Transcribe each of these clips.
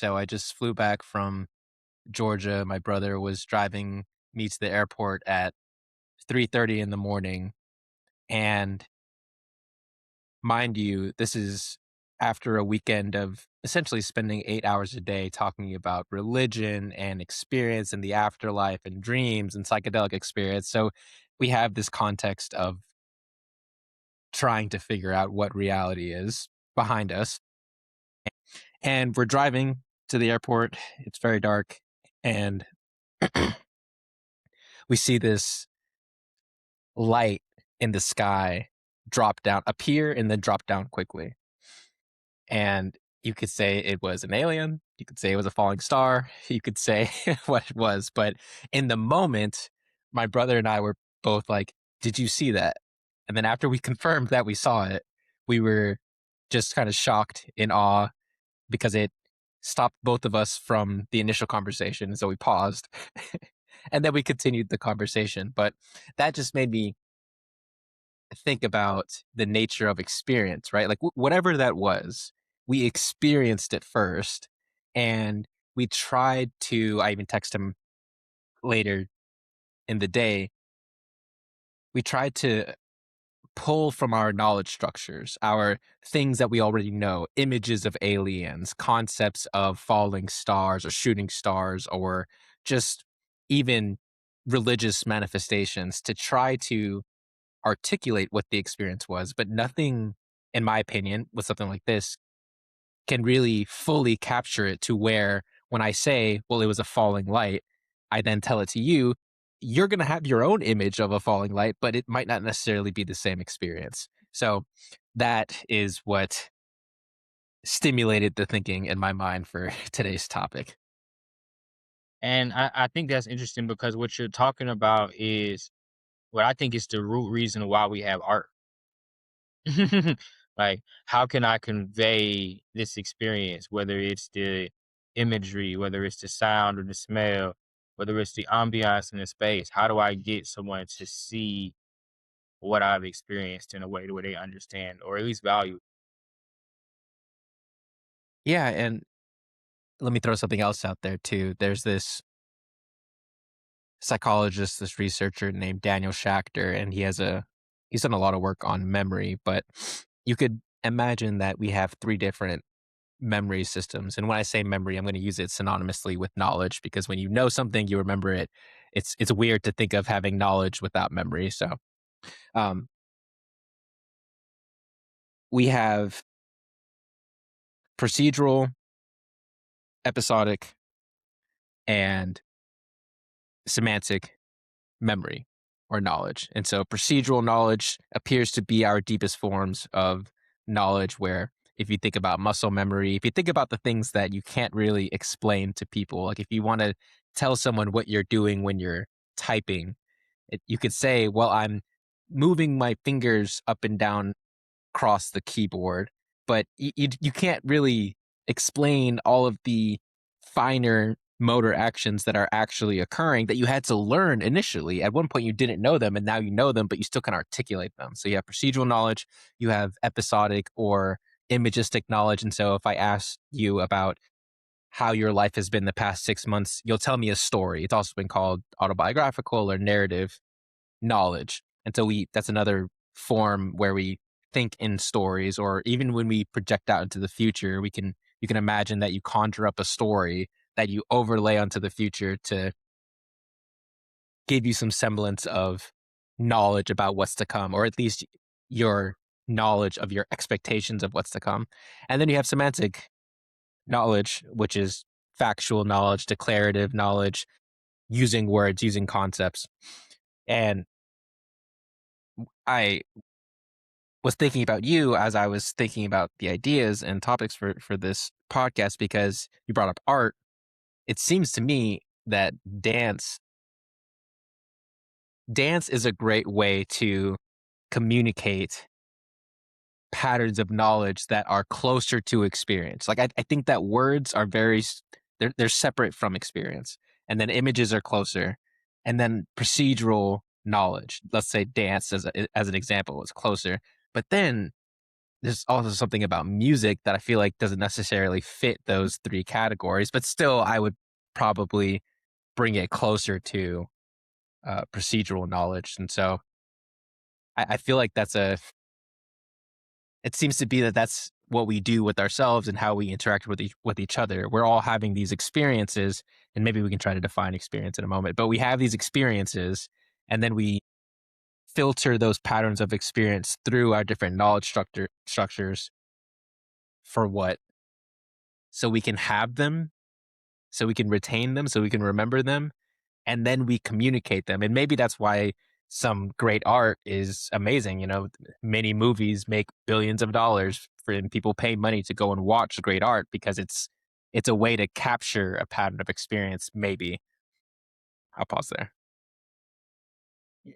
So I just flew back from Georgia. My brother was driving me to the airport at 3:30 in the morning. And mind you, this is after a weekend of essentially spending 8 hours a day talking about religion and experience and the afterlife and dreams and psychedelic experience. So we have this context of trying to figure out what reality is behind us. And we're driving to the airport. It's very dark. And we see this light in the sky drop down, appear, and then drop down quickly. And you could say it was an alien. You could say it was a falling star. You could say what it was. But in the moment, my brother and I were both like, did you see that? And then after we confirmed that we saw it, we were just kind of shocked, in awe, because it stopped both of us from the initial conversation. So we paused and then we continued the conversation. But that just made me think about the nature of experience, right? Like whatever that was, we experienced it first, and we tried to, I even text him later in the day, we tried to pull from our knowledge structures, our things that we already know, images of aliens, concepts of falling stars or shooting stars, or just even religious manifestations, to try to articulate what the experience was. But nothing, in my opinion, with something like this can really fully capture it to where, when I say, well, it was a falling light, I then tell it to you, you're going to have your own image of a falling light, but it might not necessarily be the same experience. So that is what stimulated the thinking in my mind for today's topic. And I think that's interesting because what you're talking about is what I think is the root reason why we have art. Like, how can I convey this experience, whether it's the imagery, whether it's the sound or the smell, whether it's the ambiance in the space? How do I get someone to see what I've experienced in a way where they understand or at least value? Yeah. And let me throw something else out there too. There's this psychologist, this researcher named Daniel Schachter, and he's done a lot of work on memory. But you could imagine that we have three different memory systems. And when I say memory, I'm going to use it synonymously with knowledge, because when you know something, you remember it. It's weird to think of having knowledge without memory. So um, we have procedural, episodic, and semantic memory or knowledge. And so procedural knowledge appears to be our deepest forms of knowledge, where if you think about muscle memory, if you think about the things that you can't really explain to people, like if you want to tell someone what you're doing when you're typing, you could say, well, I'm moving my fingers up and down across the keyboard, but you can't really explain all of the finer motor actions that are actually occurring that you had to learn initially. At one point, you didn't know them, and now you know them, but you still can articulate them. So you have procedural knowledge, you have episodic or imagistic knowledge. And so if I ask you about how your life has been the past 6 months, you'll tell me a story. It's also been called autobiographical or narrative knowledge. And so that's another form where we think in stories, or even when we project out into the future, you can imagine that you conjure up a story that you overlay onto the future to give you some semblance of knowledge about what's to come, or at least your knowledge of your expectations of what's to come. And then you have semantic knowledge, which is factual knowledge, declarative knowledge, using words, using concepts. And I was thinking about you as I was thinking about the ideas and topics for this podcast, because you brought up art. It seems to me that dance is a great way to communicate patterns of knowledge that are closer to experience. Like I think that words are they're separate from experience, and then images are closer, and then procedural knowledge, let's say dance as an example, is closer. But then there's also something about music that I feel like doesn't necessarily fit those three categories, but still I would probably bring it closer to procedural knowledge. And so I feel like it seems to be that that's what we do with ourselves and how we interact with each other. We're all having these experiences, and maybe we can try to define experience in a moment, but we have these experiences, and then we filter those patterns of experience through our different knowledge structures for what? So we can have them, so we can retain them, so we can remember them, and then we communicate them. And maybe that's why some great art is amazing. You know, many movies make billions of dollars and people pay money to go and watch great art because it's a way to capture a pattern of experience. Maybe I'll pause there.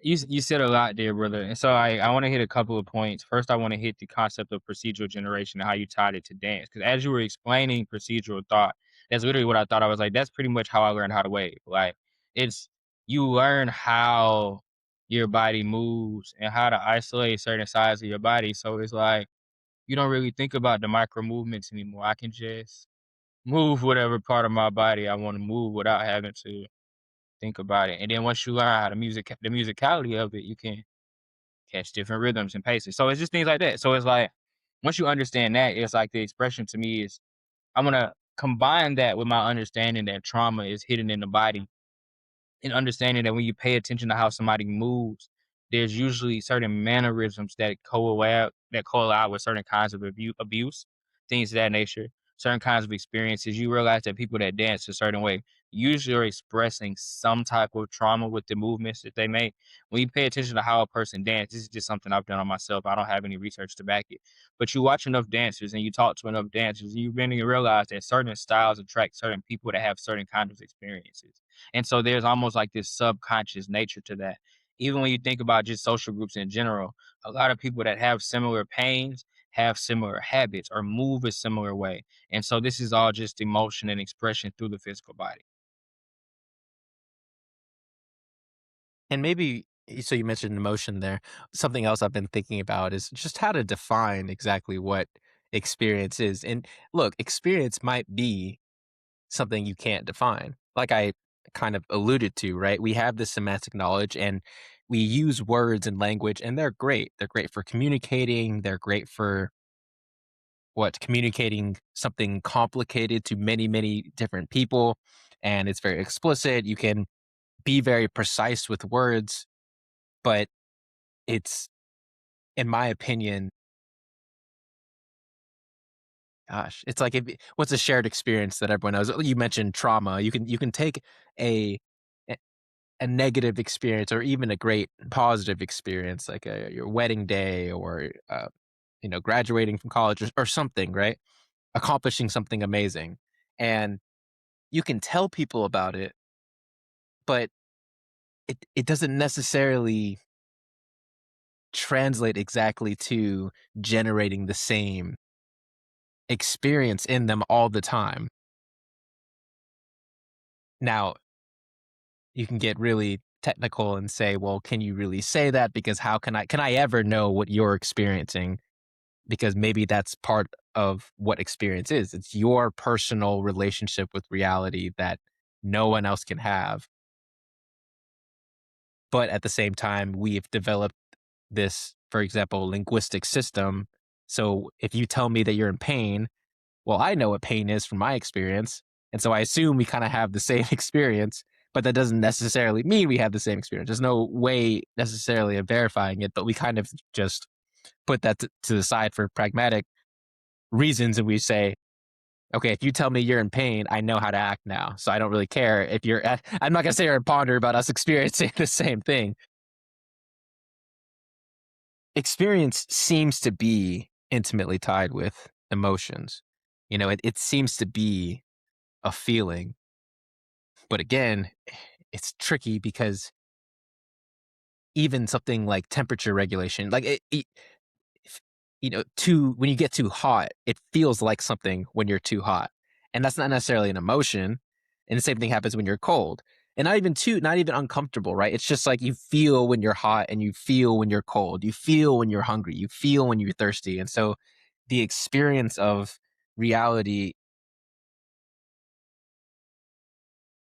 You said a lot there, brother. And so I want to hit a couple of points. First, I want to hit the concept of procedural generation and how you tied it to dance. Because as you were explaining procedural thought, that's literally what I thought. I was like, that's pretty much how I learned how to wave. Like, it's you learn how your body moves and how to isolate certain sides of your body. So it's like you don't really think about the micro movements anymore. I can just move whatever part of my body I want to move without having to think about it. And then once you learn how the musicality of it, you can catch different rhythms and paces. So it's just things like that. So it's like once you understand that, it's like the expression to me is I'm gonna combine that with my understanding that trauma is hidden in the body and understanding that when you pay attention to how somebody moves, there's usually certain mannerisms that collide with certain kinds of abuse, things of that nature, certain kinds of experiences. You realize that people that dance a certain way usually are expressing some type of trauma with the movements that they make. When you pay attention to how a person dances, this is just something I've done on myself. I don't have any research to back it. But you watch enough dancers and you talk to enough dancers, you begin to realize that certain styles attract certain people that have certain kinds of experiences. And so there's almost like this subconscious nature to that. Even when you think about just social groups in general, a lot of people that have similar pains have similar habits or move a similar way. And so this is all just emotion and expression through the physical body. And maybe, so you mentioned emotion there. Something else I've been thinking about is just how to define exactly what experience is. And look, experience might be something you can't define. Like I kind of alluded to, right? We have this semantic knowledge and we use words and language, and they're great. They're great for communicating. They're great for communicating something complicated to many, many different people. And it's very explicit. You can be very precise with words, but it's, in my opinion, gosh, it's like what's a shared experience that everyone knows? You mentioned trauma. You can take a a a negative experience or even a great positive experience, like your wedding day or graduating from college or something, right? Accomplishing something amazing, and you can tell people about it, but it doesn't necessarily translate exactly to generating the same experience in them all the time. Now, you can get really technical and say, well, can you really say that? Because how can I ever know what you're experiencing? Because maybe that's part of what experience is. It's your personal relationship with reality that no one else can have. But at the same time, we've developed this, for example, linguistic system. So if you tell me that you're in pain, well, I know what pain is from my experience. And so I assume we kind of have the same experience, but that doesn't necessarily mean we have the same experience. There's no way necessarily of verifying it, but we kind of just put that to the side for pragmatic reasons. And we say, okay, if you tell me you're in pain, I know how to act now. So I don't really care if I'm not going to sit here and ponder about us experiencing the same thing. Experience seems to be intimately tied with emotions. It seems to be a feeling. But again, it's tricky because even something like temperature regulation, like when you get too hot, it feels like something when you're too hot. And that's not necessarily an emotion. And the same thing happens when you're cold. And not even uncomfortable, right? It's just like you feel when you're hot and you feel when you're cold. You feel when you're hungry. You feel when you're thirsty. And so the experience of reality,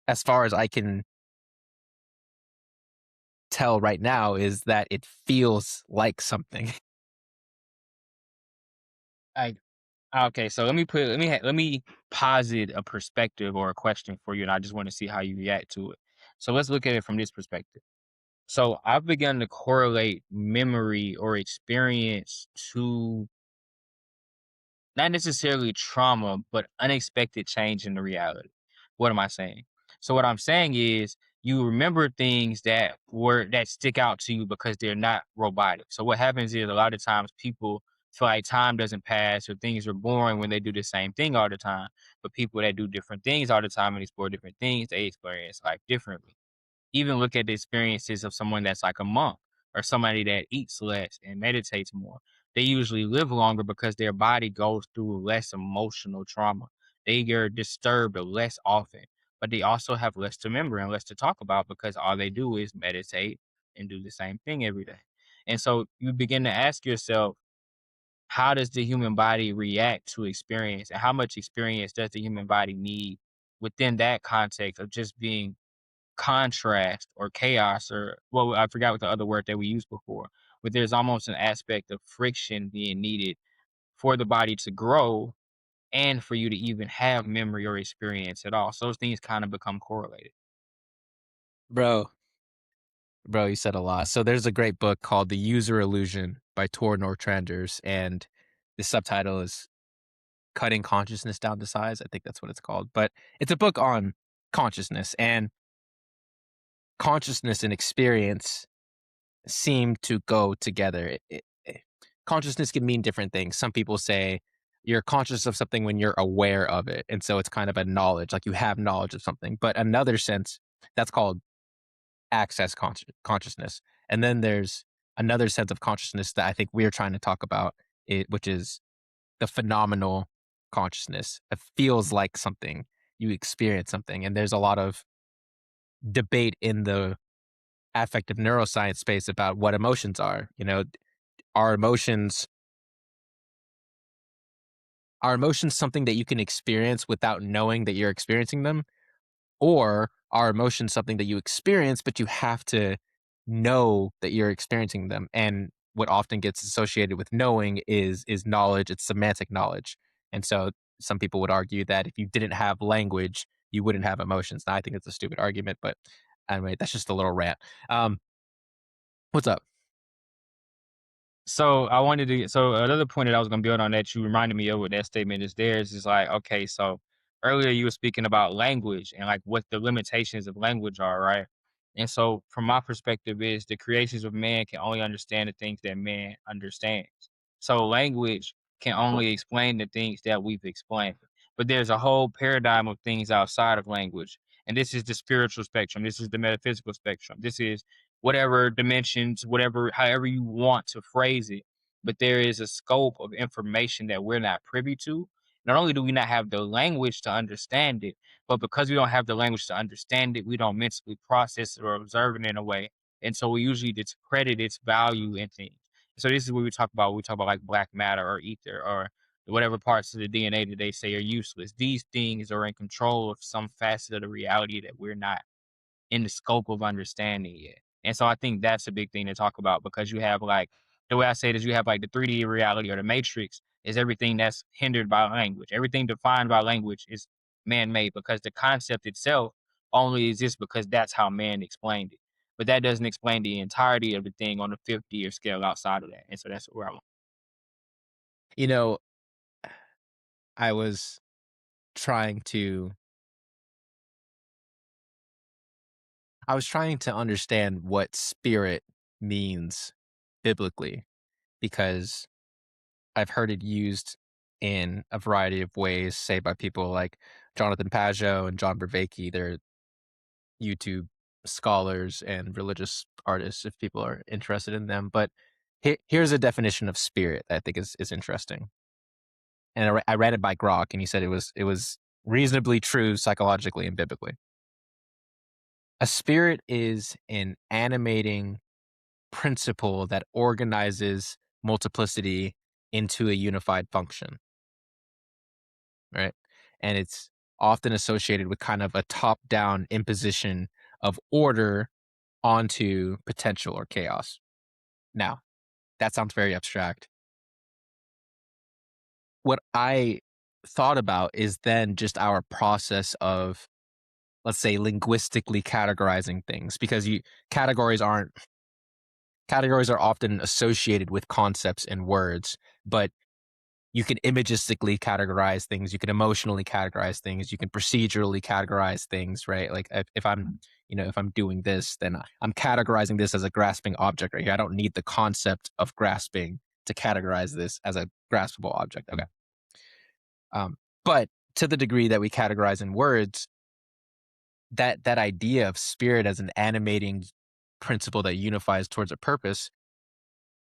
as far as I can tell right now, is that it feels like something. I Okay, so let me posit a perspective or a question for you, and I just want to see how you react to it. So let's look at it from this perspective. So I've begun to correlate memory or experience to not necessarily trauma, but unexpected change in the reality. What am I saying? So what I'm saying is you remember things that stick out to you because they're not robotic. So what happens is a lot of times people feel like time doesn't pass or things are boring when they do the same thing all the time. But people that do different things all the time and explore different things, they experience life differently. Even look at the experiences of someone that's like a monk or somebody that eats less and meditates more. They usually live longer because their body goes through less emotional trauma. They get disturbed less often, but they also have less to remember and less to talk about because all they do is meditate and do the same thing every day. And so you begin to ask yourself, how does the human body react to experience? And how much experience does the human body need within that context of just being contrast or chaos, or well, I forgot what the other word that we used before, but there's almost an aspect of friction being needed for the body to grow and for you to even have memory or experience at all. So those things kind of become correlated. Bro, you said a lot. So there's a great book called The User Illusion by Tor Nortranders, and the subtitle is Cutting Consciousness Down to Size. I think that's what it's called. But it's a book on consciousness, and consciousness and experience seem to go together. Consciousness can mean different things. Some people say you're conscious of something when you're aware of it. And so it's kind of a knowledge, like you have knowledge of something. But another sense, that's called access consciousness. And then there's another sense of consciousness that I think we're trying to talk about, which is the phenomenal consciousness. It feels like something, you experience something. And there's a lot of debate in the affective neuroscience space about what emotions are. Are emotions are emotions something that you can experience without knowing that you're experiencing them? Or are emotions something that you experience, but you have to know that you're experiencing them? And what often gets associated with knowing is knowledge, it's semantic knowledge. And so some people would argue that if you didn't have language, you wouldn't have emotions. Now, I think it's a stupid argument, but anyway, that's just a little rant. Um, what's up? So another point that I was going to build on that you reminded me of with that statement is theirs is like, okay, so earlier you were speaking about language and like what the limitations of language are, right? And so from my perspective is the creations of man can only understand the things that man understands. So language can only explain the things that we've explained. But there's a whole paradigm of things outside of language. And this is the spiritual spectrum. This is the metaphysical spectrum. This is whatever dimensions, whatever, however you want to phrase it. But there is a scope of information that we're not privy to. Not only do we not have the language to understand it, but because we don't have the language to understand it, we don't mentally process it or observe it in a way. And so we usually discredit its value in things. So this is what we talk about. We talk about like black matter or ether or whatever parts of the DNA that they say are useless. These things are in control of some facet of the reality that we're not in the scope of understanding yet. And so I think that's a big thing to talk about because you have like the way I say it is you have like the 3D reality or the matrix is everything that's hindered by language. Everything defined by language is man-made because the concept itself only exists because that's how man explained it. But that doesn't explain the entirety of the thing on the 50-year scale outside of that. And so that's where I'm You know, I was trying to understand what spirit means biblically, because I've heard it used in a variety of ways, say by people like Jonathan Pageau and John Vervaeke. They're YouTube scholars and religious artists if people are interested in them. But here's a definition of spirit that I think is interesting. And I read it by Grok, and he said it was reasonably true psychologically and biblically. A spirit is an animating principle that organizes multiplicity into a unified function, right? And it's often associated with kind of a top-down imposition of order onto potential or chaos. Now, that sounds very abstract. What I thought about is then just our process of, let's say, linguistically categorizing things, because categories aren't categories are often associated with concepts and words, but you can imagistically categorize things, you can emotionally categorize things, you can procedurally categorize things, right? Like if I'm, if I'm doing this, then I'm categorizing this as a grasping object right here. I don't need the concept of grasping to categorize this as a graspable object. Okay. But to the degree that we categorize in words, that idea of spirit as an animating principle that unifies towards a purpose,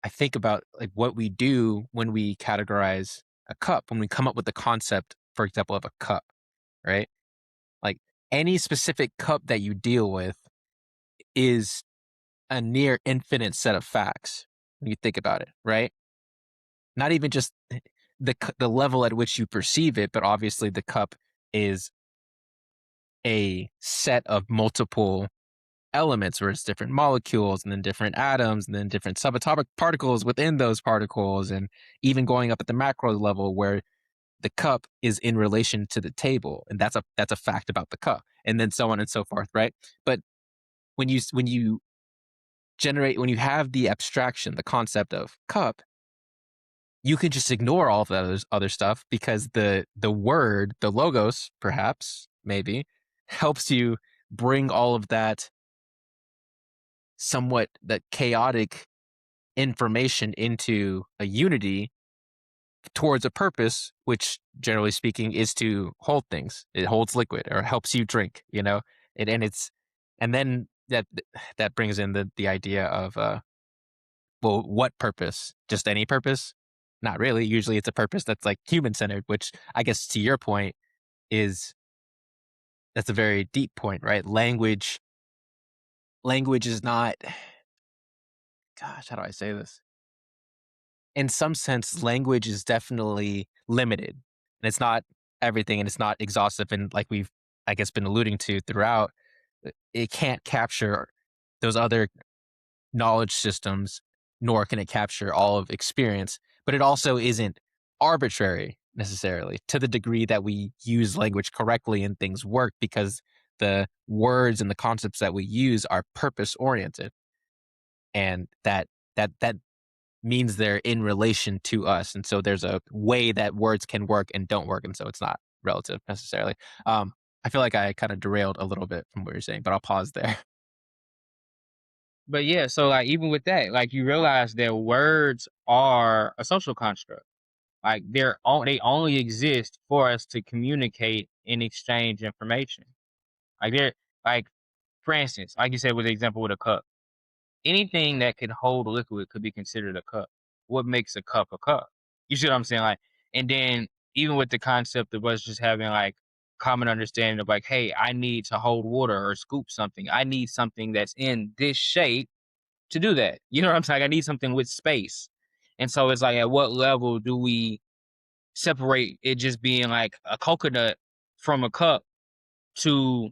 I think about like what we do when we categorize a cup, when we come up with the concept, for example, of a cup, right? Like any specific cup that you deal with is a near infinite set of facts when you think about it, right? Not even just the level at which you perceive it, but obviously the cup is a set of multiple elements where it's different molecules and then different atoms and then different subatomic particles within those particles, and even going up at the macro level where the cup is in relation to the table, and that's a fact about the cup, and then so on and so forth, right? But when you have the abstraction, the concept of cup, you can just ignore all of that other stuff, because the word, the logos, perhaps, maybe, helps you bring all of that chaotic information into a unity towards a purpose, which generally speaking is to hold things. It holds liquid or helps you drink, and then that brings in the idea of well, what purpose? Just any purpose? Not really. Usually it's a purpose that's like human centered, which I guess to your point is that's a very deep point, right? Language is not, gosh, how do I say this? In some sense, language is definitely limited, and it's not everything, and it's not exhaustive. And like we've, I guess, been alluding to throughout, it can't capture those other knowledge systems, nor can it capture all of experience. But it also isn't arbitrary necessarily, to the degree that we use language correctly and things work, because the words and the concepts that we use are purpose oriented, and that means they're in relation to us. And so there's a way that words can work and don't work. And so it's not relative necessarily. I feel like I kind of derailed a little bit from what you're saying, but I'll pause there. But yeah, so like even with that, like you realize that words are a social construct. Like they only exist for us to communicate and exchange information. Like they're like, for instance, like you said with the example with a cup. Anything that can hold a liquid could be considered a cup. What makes a cup a cup? You see what I'm saying? Like, and then even with the concept of us just having like common understanding of like, hey, I need to hold water or scoop something. I need something that's in this shape to do that. You know what I'm saying? I need something with space. And so it's like, at what level do we separate it just being like a coconut from a cup to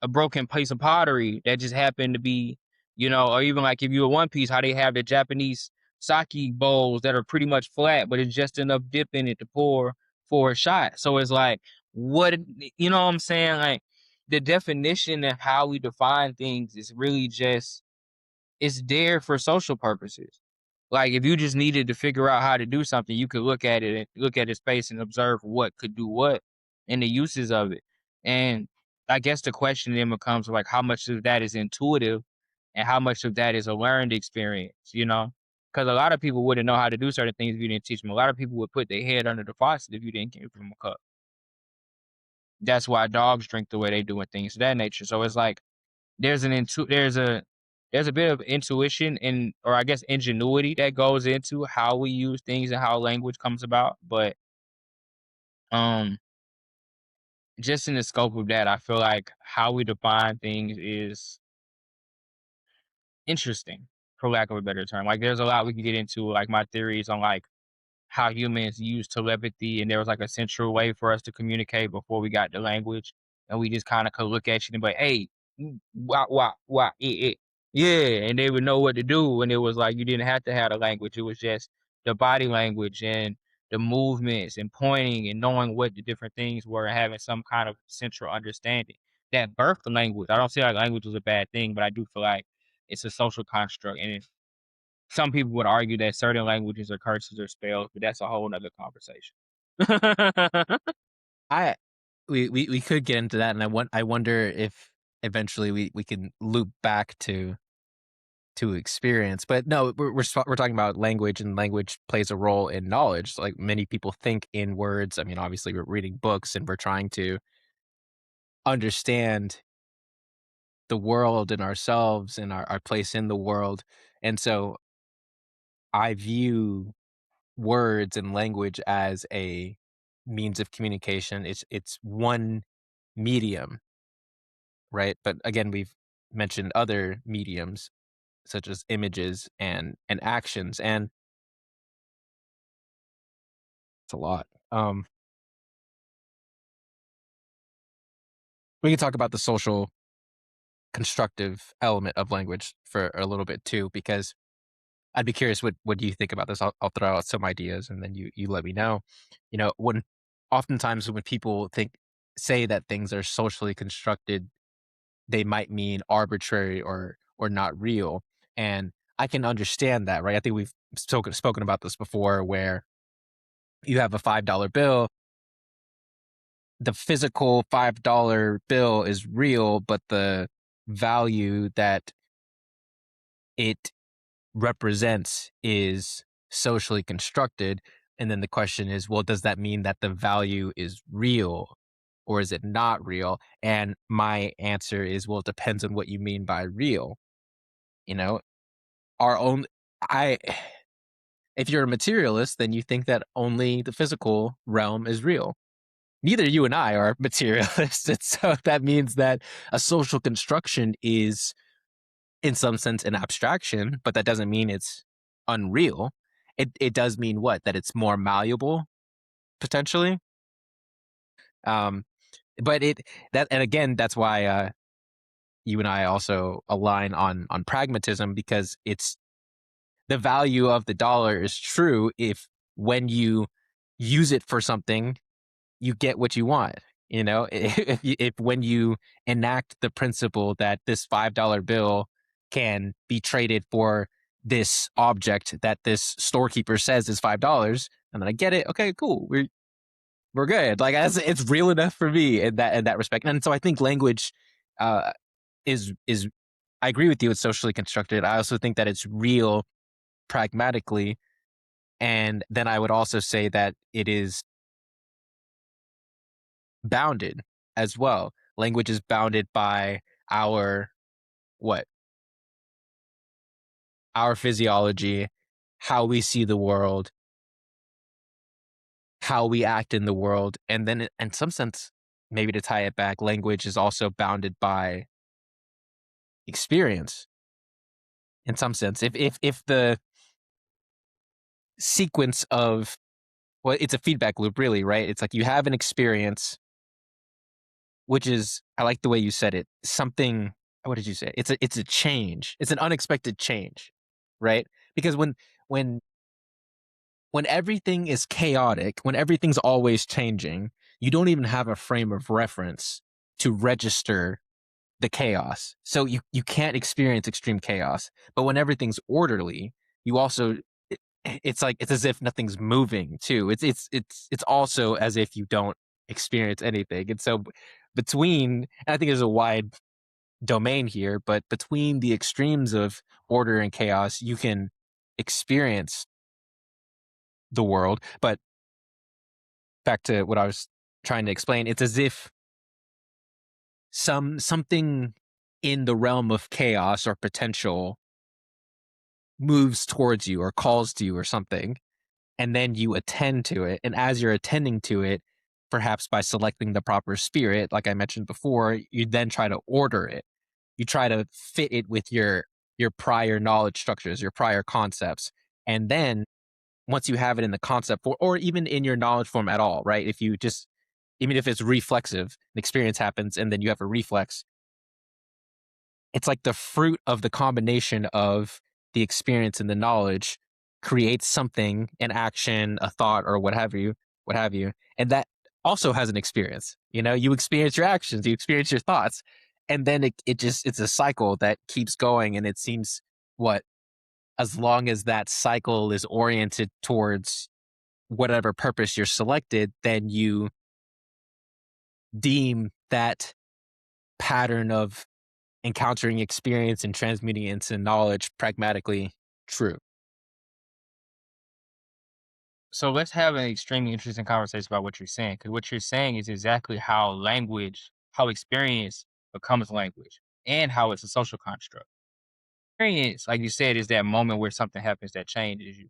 a broken piece of pottery that just happened to be, or even like if you're One Piece, how they have the Japanese sake bowls that are pretty much flat, but it's just enough dip in it to pour for a shot. So it's like, what, you know what I'm saying? Like the definition of how we define things is really just, it's there for social purposes. Like if you just needed to figure out how to do something, you could look at it and look at its space and observe what could do what and the uses of it. And I guess the question then becomes like how much of that is intuitive and how much of that is a learned experience, Because a lot of people wouldn't know how to do certain things if you didn't teach them. A lot of people would put their head under the faucet if you didn't give them a cup. That's why dogs drink the way they do and things of that nature. So it's like there's there's a bit of intuition and, or I guess ingenuity that goes into how we use things and how language comes about. But um just in the scope of that, I feel like how we define things is interesting, for lack of a better term. Like there's a lot we can get into, like my theories on like how humans use telepathy, and there was like a central way for us to communicate before we got the language, and we just kind of could look at you and be like, "Hey, wah, yeah," and they would know what to do. And it was like you didn't have to have the language; it was just the body language and the movements and pointing and knowing what the different things were and having some kind of central understanding. That birthed the language. I don't see like language was a bad thing, but I do feel like it's a social construct, and some people would argue that certain languages are curses or spells, but that's a whole nother conversation. I we could get into that, and I wonder if eventually we can loop back to experience. But no, we're talking about language, and language plays a role in knowledge. Like many people think in words. I mean, obviously we're reading books and we're trying to understand the world and ourselves and our place in the world. And so I view words and language as a means of communication. It's one medium, right? But again, we've mentioned other mediums such as images and actions, and it's a lot. We can talk about the social constructive element of language for a little bit too, because I'd be curious what do you think about this? I'll throw out some ideas and then you let me know. You know, when oftentimes when people say that things are socially constructed, they might mean arbitrary or not real. And I can understand that, right? I think we've spoken about this before where you have a $5 bill. The physical $5 bill is real, but the value that it represents is socially constructed. And then the question is, well, does that mean that the value is real or is it not real? And my answer is, well, it depends on what you mean by real. You know, our own, I, if you're a materialist, then you think that only the physical realm is real. Neither you and I are materialists. And so that means that a social construction is in some sense an abstraction, but that doesn't mean it's unreal. It does mean what? That it's more malleable potentially. Um, but it that and again that's why you and I also align on pragmatism, because it's the value of the dollar is true if when you use it for something you get what you want. You know, if when you enact the principle that this $5 bill can be traded for this object that this storekeeper says is $5, and then I get it. Okay, cool. We're good. Like it's real enough for me in that respect. And so I think language uh, is I agree with you. It's socially constructed. I also think that it's real pragmatically, and then I would also say that it is bounded as well. Language is bounded by our what? Our physiology, how we see the world, how we act in the world. And then in some sense, maybe to tie it back, language is also bounded by experience in some sense. If the sequence of well, it's a feedback loop really, right? It's like you have an experience, which is I like the way you said it. Something what did you say? It's a change. It's an unexpected change, right? Because when when everything is chaotic, when everything's always changing, you don't even have a frame of reference to register the chaos. So you can't experience extreme chaos. But when everything's orderly, you also it's like it's as if nothing's moving too. It's also as if you don't experience anything. And so between and I think there's a wide domain here, but between the extremes of order and chaos, you can experience the world. But back to what I was trying to explain, it's as if something in the realm of chaos or potential moves towards you or calls to you or something, and then you attend to it. And as you're attending to it, perhaps by selecting the proper spirit, like I mentioned before, you then try to order it. You try to fit it with your prior knowledge structures, your prior concepts, and then once you have it in the concept form, or even in your knowledge form at all, right? If you just, even if it's reflexive, an experience happens and then you have a reflex, it's like the fruit of the combination of the experience and the knowledge creates something, an action, a thought, or what have you, and that also has an experience. You experience your actions, you experience your thoughts, and then it's a cycle that keeps going. And it seems, what, as long as that cycle is oriented towards whatever purpose you're selected, then you deem that pattern of encountering experience and transmuting it into knowledge pragmatically true. So let's have an extremely interesting conversation about what you're saying, because what you're saying is exactly how experience becomes language, and how it's a social construct. Experience, like you said, is that moment where something happens that changes you.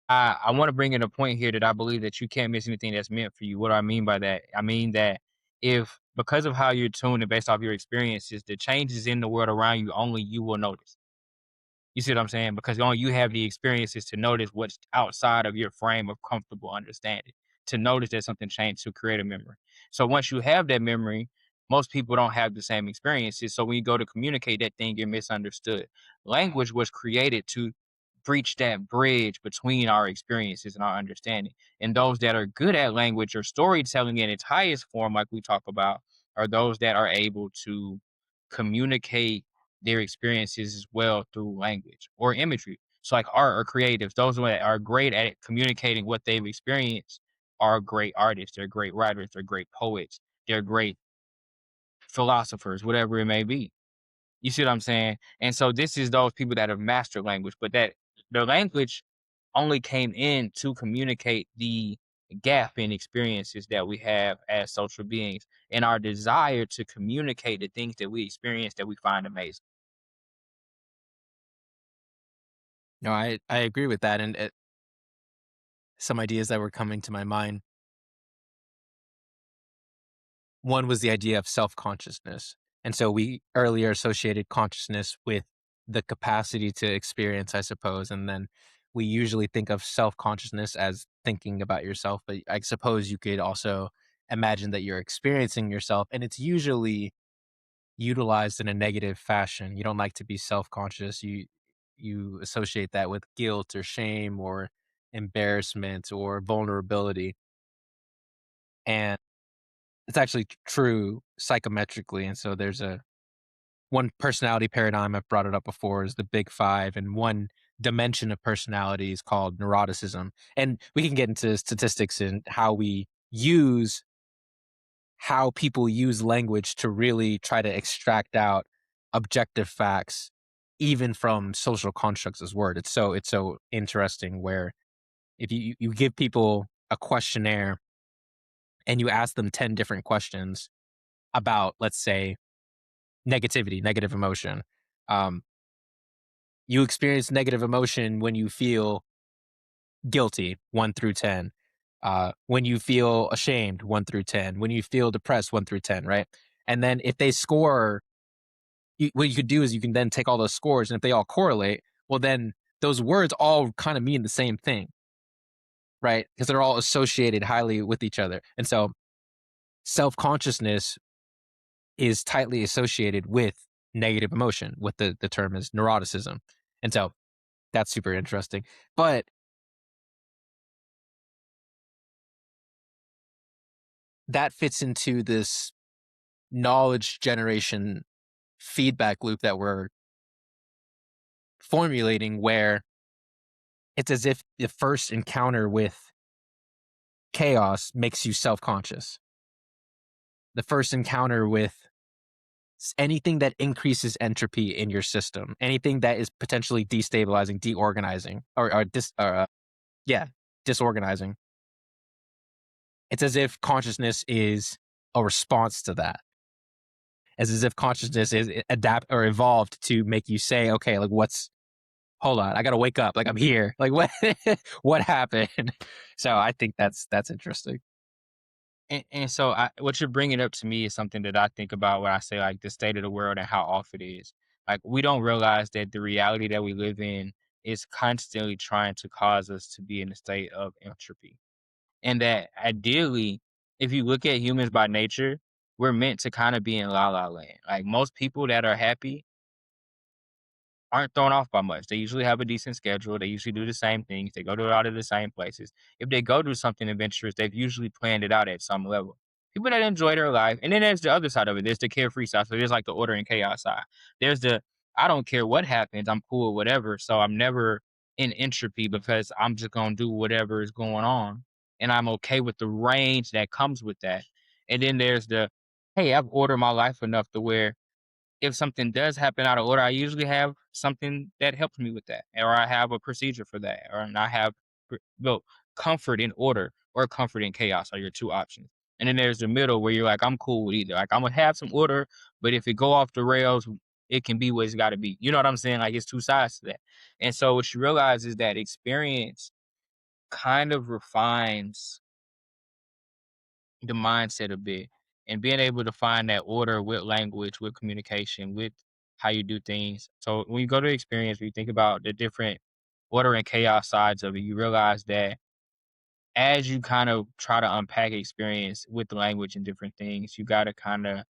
I want to bring in a point here that I believe that you can't miss anything that's meant for you. What do I mean by that? I mean that if, because of how you're tuned and based off your experiences, the changes in the world around you, only you will notice. You see what I'm saying? Because only you have the experiences to notice what's outside of your frame of comfortable understanding, to notice that something changed, to create a memory. So once you have that memory, most people don't have the same experiences. So when you go to communicate that thing, you're misunderstood. Language was created to breach that bridge between our experiences and our understanding. And those that are good at language or storytelling in its highest form, like we talk about, are those that are able to communicate their experiences as well through language or imagery. So like art or creatives, those that are great at communicating what they've experienced are great artists, they're great writers, they're great poets, they're great philosophers, whatever it may be. You see what I'm saying? And so this is those people that have mastered language, but that the language only came in to communicate the gap in experiences that we have as social beings, and our desire to communicate the things that we experience that we find amazing. No, I agree with that. And some ideas that were coming to my mind. One was the idea of self consciousness. And so we earlier associated consciousness with the capacity to experience, I suppose. And then we usually think of self consciousness as thinking about yourself. But I suppose you could also imagine that you're experiencing yourself. And it's usually utilized in a negative fashion. You don't like to be self conscious. You associate that with guilt or shame or embarrassment or vulnerability. And it's actually true psychometrically. And so there's a one personality paradigm, I've brought it up before, is the big five, and one dimension of personality is called neuroticism. And we can get into statistics and how people use language to really try to extract out objective facts, even from social constructs as word. It's so interesting, where if you give people a questionnaire and you ask them 10 different questions about, let's say, negativity, negative emotion. Um, you experience negative emotion when you feel guilty, 1 through 10. When you feel ashamed, 1 through 10. When you feel depressed, 1 through 10, right? And then if they score, what you could do is you can then take all those scores, and if they all correlate, well, then those words all kind of mean the same thing, right? Because they're all associated highly with each other. And so self consciousness is tightly associated with negative emotion, with the term is neuroticism. And so that's super interesting. But that fits into this knowledge generation feedback loop that we're formulating, where it's as if the first encounter with chaos makes you self conscious. The first encounter with anything that increases entropy in your system, anything that is potentially destabilizing, deorganizing, yeah, disorganizing. It's as if consciousness is a response to that. It's as if consciousness is adapt or evolved to make you say, okay, like hold on, I gotta wake up. Like, I'm here. Like, what what happened? So I think that's interesting. And so what you're bringing up to me is something that I think about when I say like the state of the world and how off it is. Like we don't realize that the reality that we live in is constantly trying to cause us to be in a state of entropy. And that ideally, if you look at humans by nature, we're meant to kind of be in la la land. Like most people that are happy aren't thrown off by much. They usually have a decent schedule. They usually do the same things. They go to a lot of the same places. If they go do something adventurous, they've usually planned it out at some level. People that enjoy their life, and then there's the other side of it. There's the carefree side. So there's like the order and chaos side. There's the I don't care what happens. I'm cool with whatever. So I'm never in entropy because I'm just gonna do whatever is going on, and I'm okay with the range that comes with that. And then there's the hey, I've ordered my life enough to where if something does happen out of order, I usually have something that helps me with that, or I have a procedure for that, or and I have well, comfort in order or comfort in chaos are your two options. And then there's the middle where you're like, I'm cool with either. Like I'm gonna have some order, but if it go off the rails, it can be what it's got to be. You know what I'm saying? Like it's two sides to that. And so what you realize is that experience kind of refines the mindset a bit and being able to find that order with language, with communication, with how you do things. So when you go to experience, when you think about the different order and chaos sides of it, you realize that as you kind of try to unpack experience with the language and different things, you got to kind of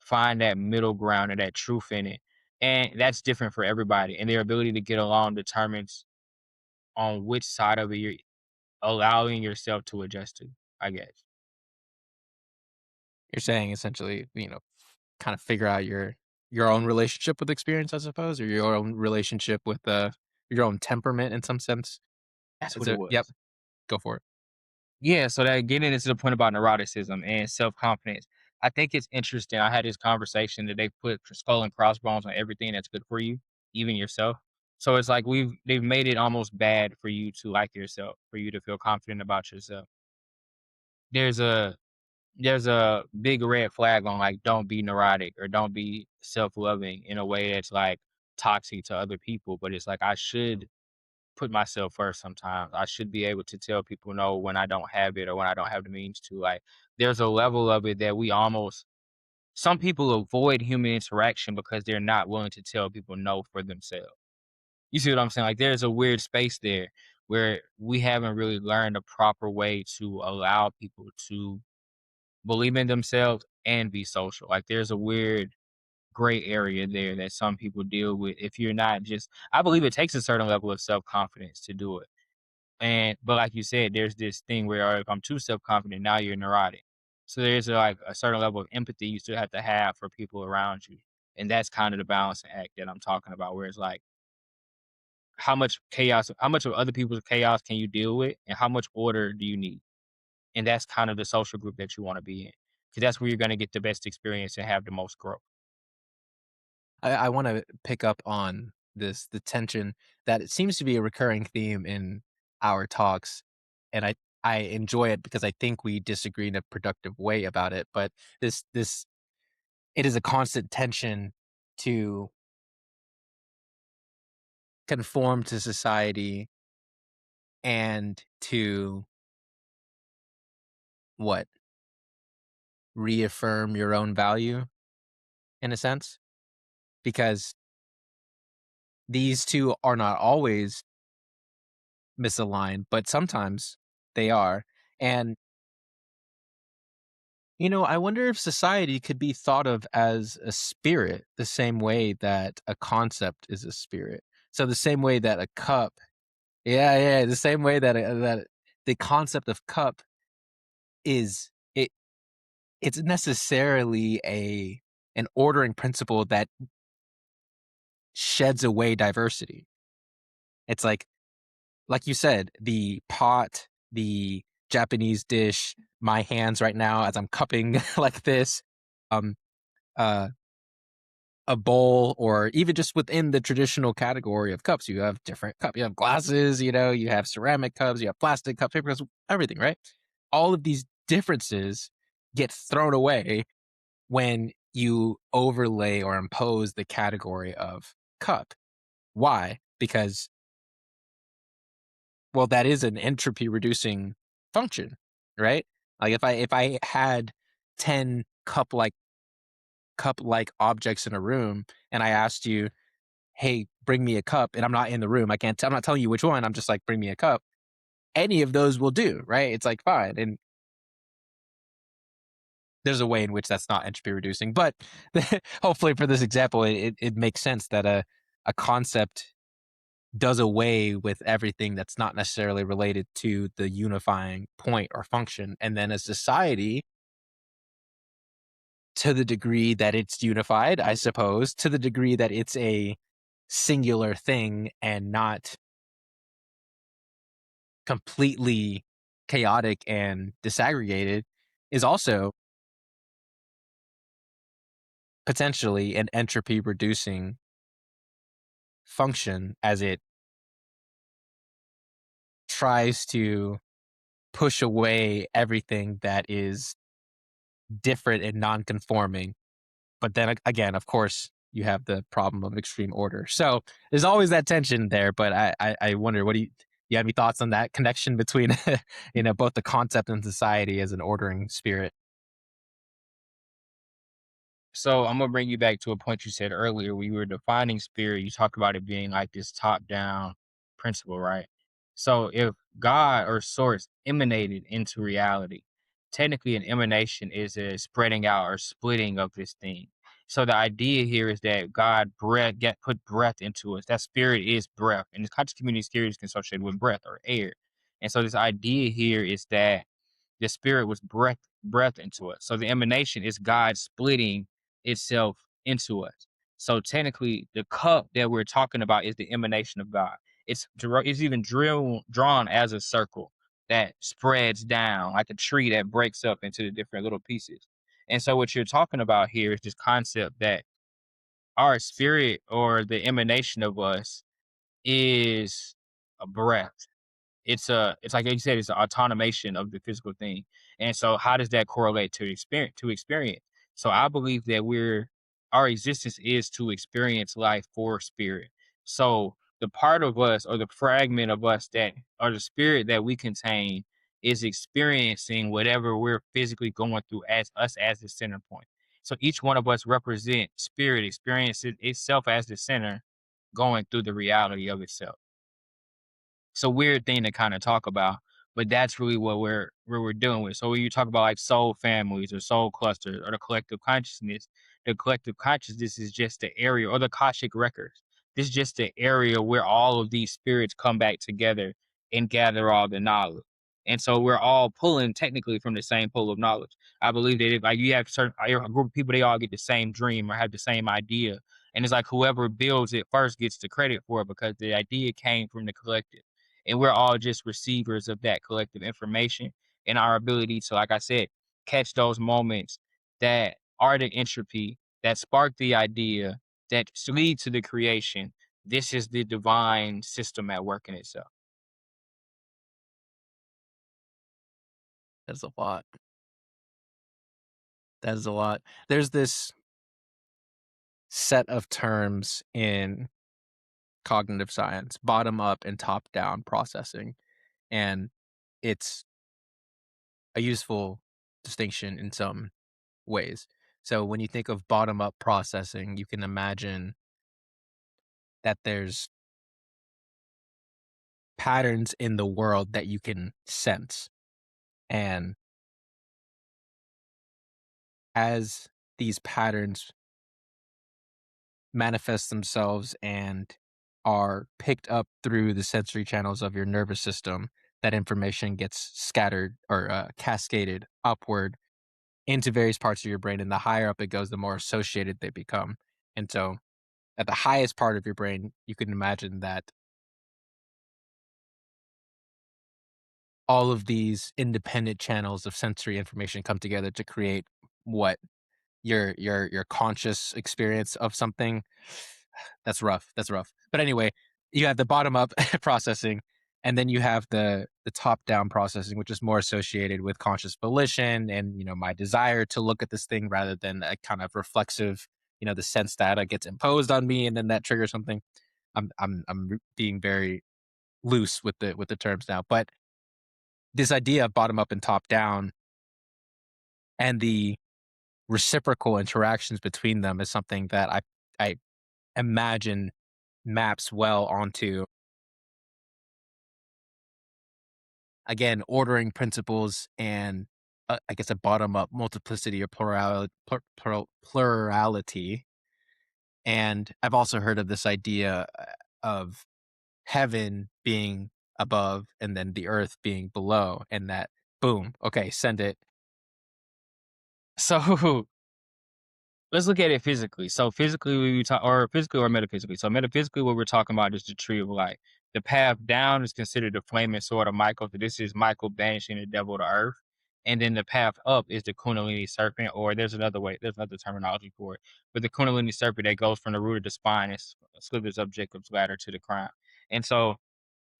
find that middle ground and that truth in it. And that's different for everybody. And their ability to get along determines on which side of it you're allowing yourself to adjust to, I guess. You're saying essentially, kind of figure out your own relationship with experience, I suppose, or your own relationship with your own temperament in some sense. That's Is what it it? Yep. was. Go for it. Yeah, so that getting into the point about neuroticism and self-confidence, I think it's interesting. I had this conversation that they put skull and crossbones on everything that's good for you, even yourself. So it's like they've made it almost bad for you to like yourself, for you to feel confident about yourself. There's a there's a big red flag on like don't be neurotic or don't be self-loving in a way that's like toxic to other people. But it's like I should put myself first sometimes. I should be able to tell people no when I don't have it or when I don't have the means to. Like there's a level of it that we almost some people avoid human interaction because they're not willing to tell people no for themselves. You see what I'm saying? Like there's a weird space there where we haven't really learned a proper way to allow people to believe in themselves and be social. Like there's a weird gray area there that some people deal with if you're not just I believe it takes a certain level of self-confidence to do it. And but like you said, there's this thing where if I'm too self-confident, now you're neurotic. So there's like a certain level of empathy you still have to have for people around you. And that's kind of the balancing act that I'm talking about, where it's like how much of other people's chaos can you deal with and how much order do you need? And that's kind of the social group that you want to be in. Because that's where you're gonna get the best experience and have the most growth. I want to pick up on the tension that it seems to be a recurring theme in our talks, and I enjoy it because I think we disagree in a productive way about it. But this it is a constant tension to conform to society and to what reaffirm your own value in a sense because these two are not always misaligned, but sometimes they are. And I wonder if society could be thought of as a spirit the same way that a concept is a spirit. So the same way that a cup, yeah, the same way that the concept of cup is it's necessarily an ordering principle that sheds away diversity. It's like you said, the pot, the Japanese dish, my hands right now as I'm cupping like this, um, uh, a bowl, or even just within the traditional category of cups, you have different cups. You have glasses, you have ceramic cups, you have plastic cups, paper cups, everything, right? All of these differences get thrown away when you overlay or impose the category of cup. Why? Because well, that is an entropy reducing function, right? Like if I had 10 cup like objects in a room and I asked you, hey, bring me a cup, and I'm not in the room, I'm not telling you which one, I'm just like, bring me a cup, any of those will do, right? It's like, fine. And there's a way in which that's not entropy reducing, but hopefully for this example, it makes sense that a concept does away with everything that's not necessarily related to the unifying point or function. And then a society, to the degree that it's unified, I suppose, to the degree that it's a singular thing and not completely chaotic and disaggregated, is also potentially an entropy reducing function, as it tries to push away everything that is different and non-conforming. But then again, of course, you have the problem of extreme order. So there's always that tension there. But I wonder, what do you have any thoughts on that connection between both the concept and society as an ordering spirit? So I'm gonna bring you back to a point you said earlier when you were defining spirit. You talked about it being like this top-down principle, right? So if God or source emanated into reality, technically an emanation is a spreading out or splitting of this thing. So the idea here is that God put breath into us. That spirit is breath, and the conscious community spirit is associated with breath or air. And so this idea here is that the spirit was breath into us. So the emanation is God splitting itself into us. So technically, the cup that we're talking about is the emanation of God. It's even drawn as a circle that spreads down like a tree that breaks up into the different little pieces. And so what you're talking about here is this concept that our spirit or the emanation of us is a breath. It's like you said, it's an automation of the physical thing. And so how does that correlate to experience? So I believe that our existence is to experience life for spirit. So the part of us or the fragment of us that or the spirit that we contain is experiencing whatever we're physically going through as us as the center point. So each one of us represent spirit experiences itself as the center going through the reality of itself. It's a weird thing to kind of talk about, but that's really what we're dealing with. So when you talk about like soul families or soul clusters or the collective consciousness is just the area or the Akashic records. This is just the area where all of these spirits come back together and gather all the knowledge. And so we're all pulling technically from the same pool of knowledge. I believe that if like you have a group of people, they all get the same dream or have the same idea. And it's like whoever builds it first gets the credit for it because the idea came from the collective, and we're all just receivers of that collective information and our ability to, like I said, catch those moments that are the entropy that spark the idea that lead to the creation. This is the divine system at work in itself. That's a lot. That is a lot. There's this set of terms in cognitive science: bottom up and top down processing. And it's a useful distinction in some ways. So when you think of bottom up processing, you can imagine that there's patterns in the world that you can sense. And as these patterns manifest themselves and are picked up through the sensory channels of your nervous system, that information gets scattered or cascaded upward into various parts of your brain. And the higher up it goes, the more associated they become. And so at the highest part of your brain, you can imagine that all of these independent channels of sensory information come together to create what your conscious experience of something. That's rough. That's rough. But anyway, you have the bottom up processing, and then you have the top down processing, which is more associated with conscious volition and my desire to look at this thing rather than a kind of reflexive, the sense data gets imposed on me and then that triggers something. I'm being very loose with the terms now, but this idea of bottom up and top down and the reciprocal interactions between them is something that I imagine maps well onto, again, ordering principles and I guess a bottom up multiplicity or plurality. And I've also heard of this idea of heaven being above and then the earth being below, and that boom, okay, send it. So let's look at it physically. So physically, we talk, or physically or metaphysically. So metaphysically, what we're talking about is the tree of life. The path down is considered the flaming sword of Michael. So this is Michael banishing the devil to earth. And then the path up is the Kundalini serpent, or there's another way, there's another terminology for it. But the Kundalini serpent that goes from the root of the spine and slithers up Jacob's ladder to the crown. And so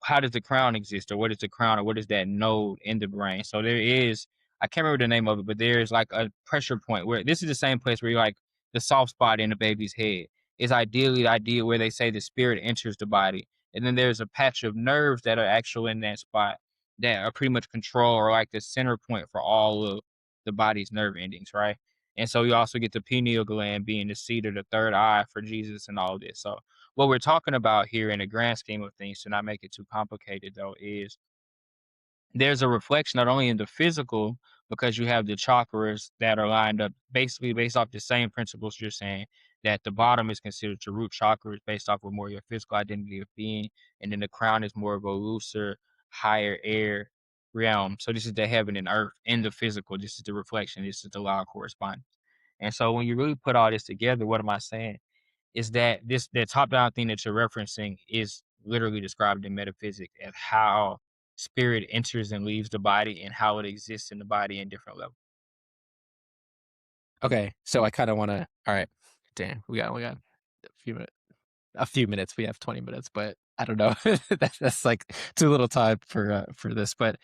how does the crown exist, or what is the crown, or what is that node in the brain? So there is, I can't remember the name of it, but there's like a pressure point where this is the same place where you're like the soft spot in the baby's head is ideally the idea where they say the spirit enters the body. And then there's a patch of nerves that are actually in that spot that are pretty much control, or like the center point for all of the body's nerve endings, right? And so you also get the pineal gland being the seat of the third eye for Jesus and all of this. So what we're talking about here in the grand scheme of things, to not make it too complicated though, is there's a reflection not only in the physical, because you have the chakras that are lined up basically based off the same principles you're saying, that the bottom is considered the root chakras based off of more your physical identity of being, and then the crown is more of a looser, higher air realm. So this is the heaven and earth in the physical. This is the reflection. This is the law of correspondence. And so when you really put all this together, what am I saying? Is that this the top-down thing that you're referencing is literally described in metaphysics as how spirit enters and leaves the body and how it exists in the body in different levels. Okay, so I kind of want to. All right, damn, we got a few minutes. We have 20 minutes, but I don't know. That's like too little time for this. But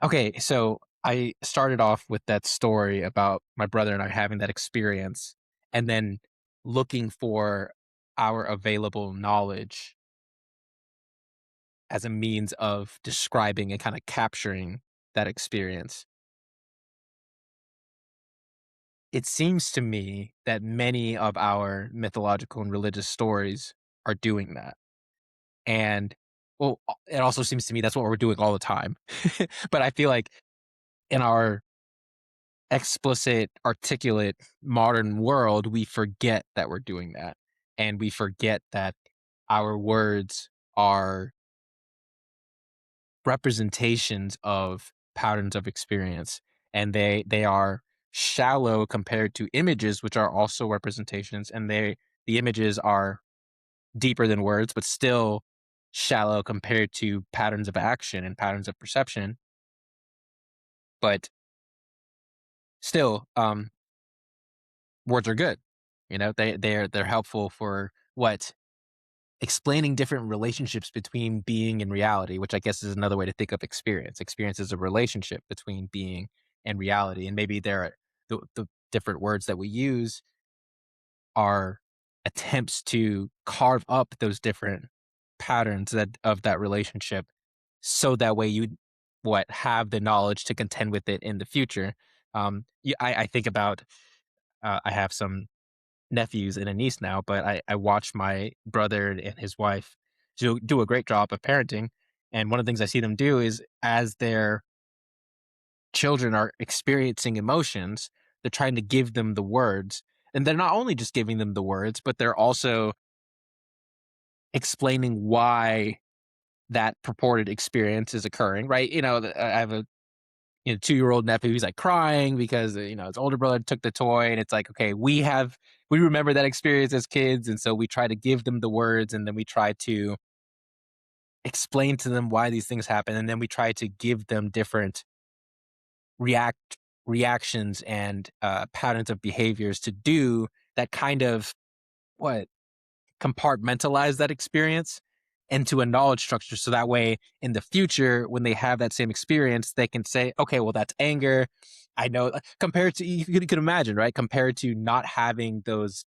okay, so I started off with that story about my brother and I having that experience, and then looking for our available knowledge as a means of describing and kind of capturing that experience. It seems to me that many of our mythological and religious stories are doing that. And well, it also seems to me that's what we're doing all the time. But I feel like in our explicit, articulate modern world, we forget that we're doing that. And we forget that our words are representations of patterns of experience, and they are shallow compared to images, which are also representations, and the images are deeper than words, but still shallow compared to patterns of action and patterns of perception. But still, words are good. You know, they're helpful for what, explaining different relationships between being and reality, which I guess is another way to think of experience. Experience is a relationship between being and reality, and maybe there are the different words that we use are attempts to carve up those different patterns of that relationship, so that way you what have the knowledge to contend with it in the future. I think about I have some nephews and a niece now, but I watch my brother and his wife do a great job of parenting. And one of the things I see them do is, as their children are experiencing emotions, they're trying to give them the words. And they're not only just giving them the words, but they're also explaining why that purported experience is occurring, right? You know, I have a 2-year-old nephew who's like crying because his older brother took the toy, and it's like, okay, we remember that experience as kids, and so we try to give them the words, and then we try to explain to them why these things happen, and then we try to give them different reactions and patterns of behaviors to do that, kind of what, compartmentalize that experience into a knowledge structure, so that way in the future when they have that same experience, they can say, okay, well, that's anger. I know, compared to, you can imagine, right, compared to not having those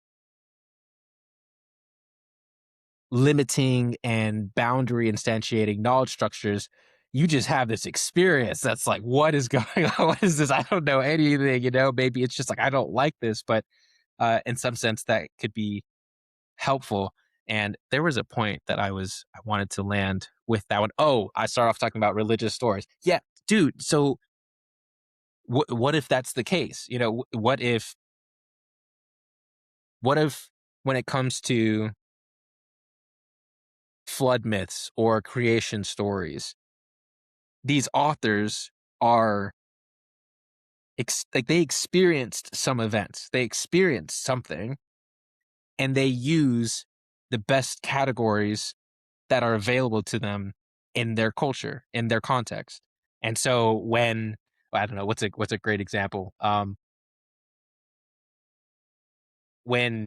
limiting and boundary instantiating knowledge structures, you just have this experience that's like, what is going on? What is this? I don't know anything. Maybe it's just like, I don't like this, but in some sense that could be helpful. And there was a point that I wanted to land with that one. Oh, I started off talking about religious stories. Yeah, dude. So what if that's the case? You know, what if when it comes to flood myths or creation stories, these authors are like they experienced some events, they experienced something, and they use the best categories that are available to them in their culture, in their context. And so when I don't know what's a great example. When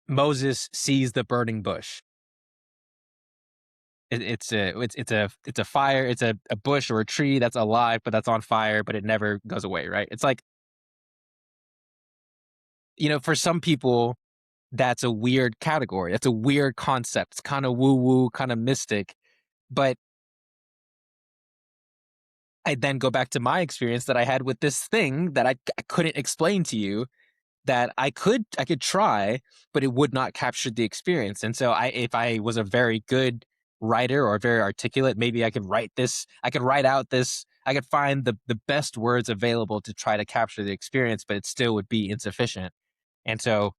Moses sees the burning bush, it's a fire, it's a bush or a tree that's alive, but that's on fire, but it never goes away, right? It's like, you know, for some people, that's a weird category. That's a weird concept. It's kind of woo woo, kind of mystic. But I then go back to my experience that I had with this thing that I couldn't explain to you, that I could try, but it would not capture the experience. And so if I was a very good writer or very articulate, maybe I could write this, I could write out this, I could find the best words available to try to capture the experience, but it still would be insufficient. And so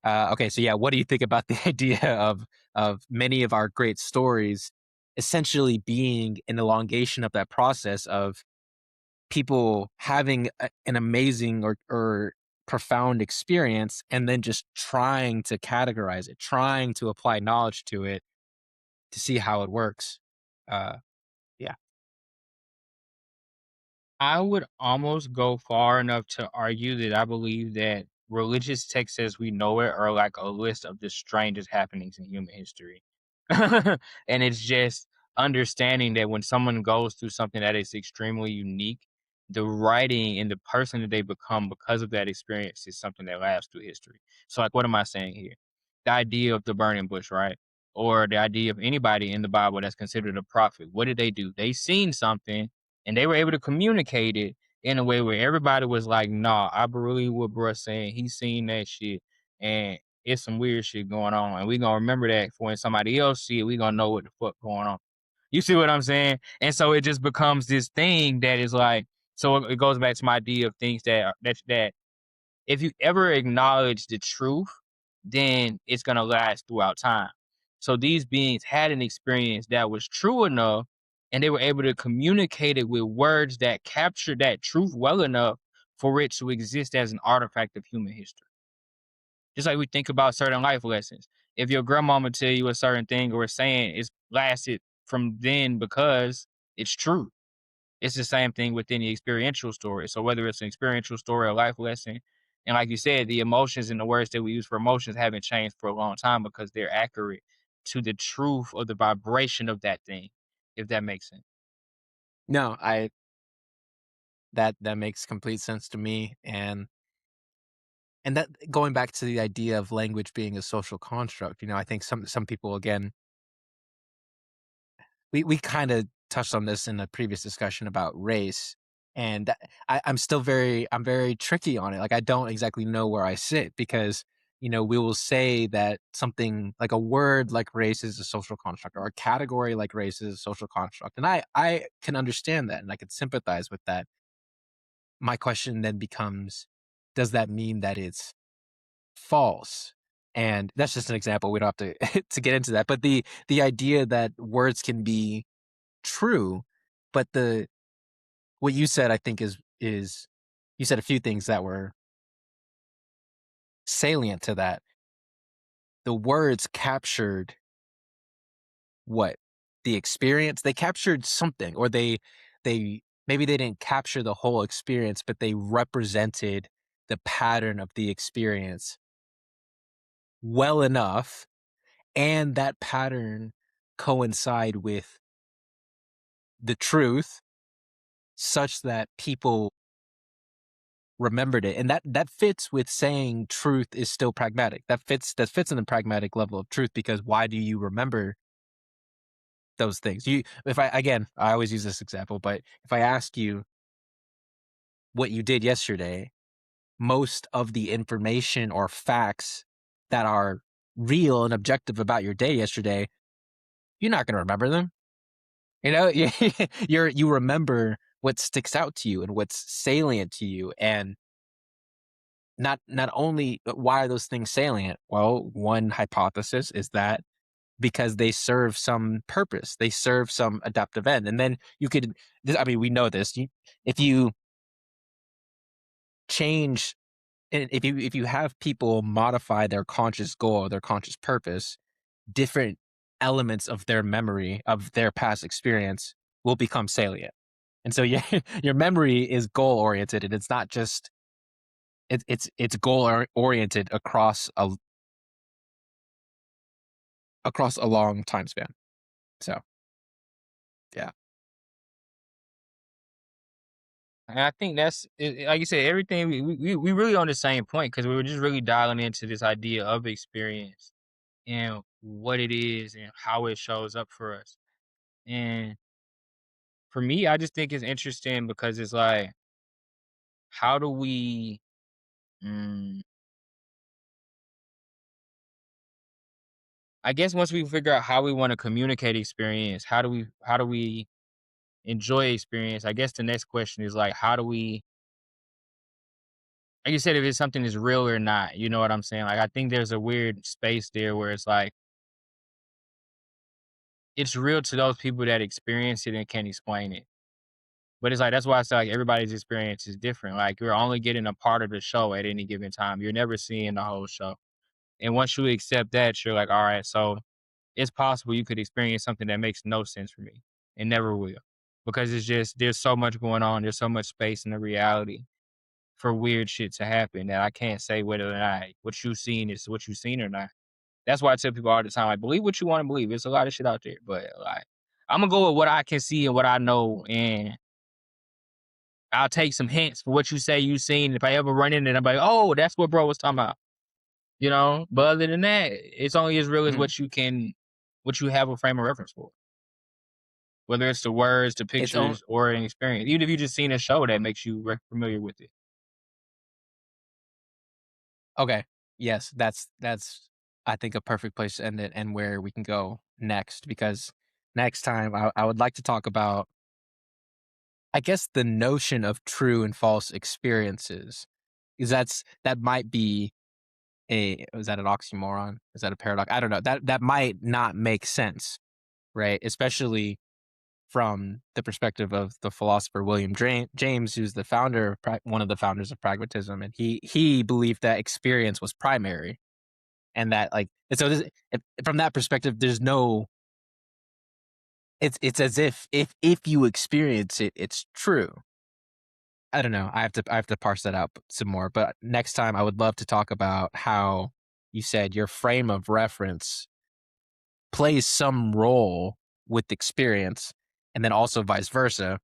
okay, so yeah, what do you think about the idea of many of our great stories essentially being an elongation of that process of people having an amazing or profound experience and then just trying to categorize it, trying to apply knowledge to it to see how it works? Uh, yeah. I would almost go far enough to argue that I believe that religious texts as we know it are like a list of the strangest happenings in human history. And it's just understanding that when someone goes through something that is extremely unique, the writing and the person that they become because of that experience is something that lasts through history. So, like, what am I saying here? The idea of the burning bush, right? Or the idea of anybody in the Bible that's considered a prophet. What did they do? They seen something and they were able to communicate it in a way where everybody was like, "Nah, I believe what bruh saying. He seen that shit, and it's some weird shit going on, and we gonna remember that for when somebody else see it. We gonna know what the fuck going on." You see what I'm saying? And so it just becomes this thing that is like. So it goes back to my idea of things that if you ever acknowledge the truth, then it's gonna last throughout time. So these beings had an experience that was true enough, and they were able to communicate it with words that captured that truth well enough for it to exist as an artifact of human history. Just like we think about certain life lessons. If your grandmama tell you a certain thing or a saying, it's lasted from then because it's true. It's the same thing within the experiential story. So whether it's an experiential story or life lesson, and like you said, the emotions and the words that we use for emotions haven't changed for a long time because they're accurate to the truth of the vibration of that thing, if that makes sense. No, that makes complete sense to me. And that, going back to the idea of language being a social construct, you know, I think some people, again, we kind of touched on this in a previous discussion about race, and I'm very tricky on it. Like, I don't exactly know where I sit, because, you know, we will say that something like a word like race is a social construct, or a category like race is a social construct, and I can understand that and I can sympathize with that. My question then becomes, does that mean that it's false? And that's just an example. We don't have to to get into that. But the idea that words can be true, but the what you said, I think, is you said a few things that were salient to that. The words captured what? The experience. They captured something, or they maybe they didn't capture the whole experience, but they represented the pattern of the experience well enough, and that pattern coincide with the truth such that people remembered it. And that fits with saying truth is still pragmatic. That fits in the pragmatic level of truth, because why do you remember those things? If I again, I always use this example, but if I ask you what you did yesterday, most of the information or facts that are real and objective about your day yesterday, you're not going to remember them. You know, you remember what sticks out to you and what's salient to you, and not only why are those things salient. Well, one hypothesis is that because they serve some purpose, they serve some adaptive end, and then you could. I mean, we know this. If you change, if you have people modify their conscious goal, their conscious purpose, different elements of their memory of their past experience will become salient. And so your memory is goal oriented, and it's not just it's goal oriented across a long time span. So yeah. And I think that's like you said, everything we really on the same point, because we were just really dialing into this idea of experience and what it is and how it shows up for us. And for me, I just think it's interesting because it's like, how do we mm, I guess once we figure out how we want to communicate experience, how do we enjoy experience? I guess the next question is like, how do we, like you said, if it's something is real or not, you know what I'm saying? Like, I think there's a weird space there where it's like, it's real to those people that experience it and can't explain it. But it's like, that's why I say like everybody's experience is different. Like, you're only getting a part of the show at any given time. You're never seeing the whole show. And once you accept that, you're like, all right, so it's possible you could experience something that makes no sense for me and never will. Because it's just, there's so much going on. There's so much space in the reality for weird shit to happen that I can't say whether or not what you've seen is what you've seen or not. That's why I tell people all the time, like, believe what you want to believe. There's a lot of shit out there. But like, I'm gonna go with what I can see and what I know, and I'll take some hints for what you say you've seen. If I ever run into it, I'm like, oh, that's what bro was talking about. You know? But other than that, it's only as real as Mhm. what you have a frame of reference for. Whether it's the words, the It's on. pictures, or an experience. Even if you just seen a show that makes you familiar with it. Okay. Yes, that's I think a perfect place to end it, and where we can go next, because next time I would like to talk about, I guess, the notion of true and false experiences. Because that might be is that an oxymoron? Is that a paradox? I don't know. That might not make sense, right? Especially from the perspective of the philosopher William James, who's the founder, one of the founders of pragmatism, and he believed that experience was primary, and that, like, and so from that perspective, there's no. It's as if you experience it, it's true. I don't know. I have to parse that out some more. But next time, I would love to talk about how you said your frame of reference plays some role with experience, and then also vice versa.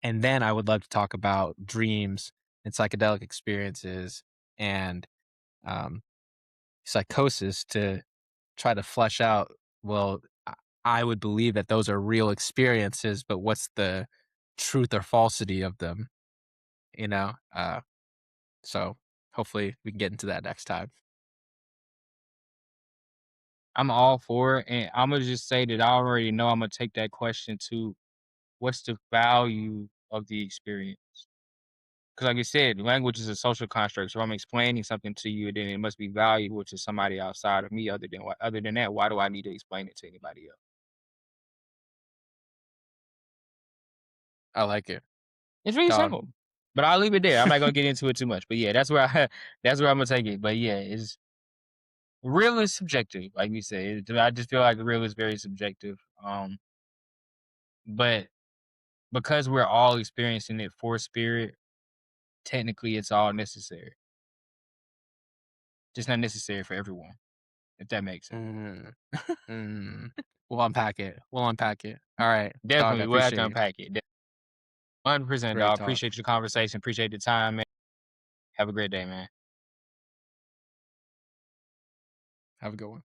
And then I would love to talk about dreams and psychedelic experiences and um, psychosis, to try to flesh out. Well, I would believe that those are real experiences, but what's the truth or falsity of them? You know. So hopefully we can get into that next time. I'm all for it. And I'm gonna just say that I already know I'm gonna take that question to, what's the value of the experience? Because like you said, language is a social construct. So if I'm explaining something to you, then it must be valuable to somebody outside of me. Other than that, why do I need to explain it to anybody else? I like it, It's really dog. simple. But I'll leave it there. I'm not gonna get into it too much. But yeah, that's where that's where I'm gonna take it. But yeah, it's real is subjective, like we said. I just feel like the real is very subjective. But because we're all experiencing it for spirit, technically it's all necessary. Just not necessary for everyone, if that makes sense. Mm, mm. We'll unpack it. We'll unpack it. All right, dog. I Definitely, we'll have to appreciate you. unpack it. 100%, Great dog. talk. Appreciate your conversation. Appreciate the time, man. Have a great day, man. Have a good one.